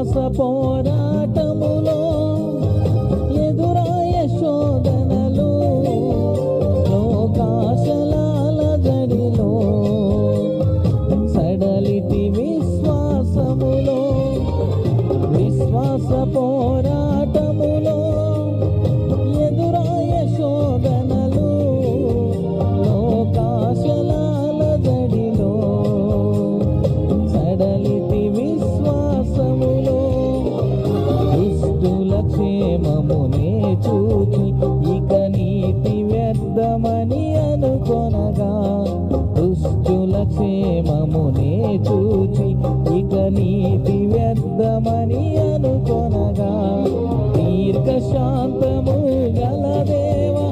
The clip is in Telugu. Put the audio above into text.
విశ్వాస పోరాటములో ఎదురాయ శోధనలు లోకాశలాల జడిలో సడలితి విశ్వాసములో విశ్వాస పోరాటములో ఎదురాయ శోధనలు లోకాశలాల జడిలో సడలితి విశ్వాసములో దుష్టుల క్షేమమునే చూచి ఇక నీతి వ్యర్థమని అనుకొనగా దుష్టుల క్షేమమునే చూచి ఇక నీతి వ్యర్థమని అనుకొనగా దీర్ఘశాంతము గల దేవా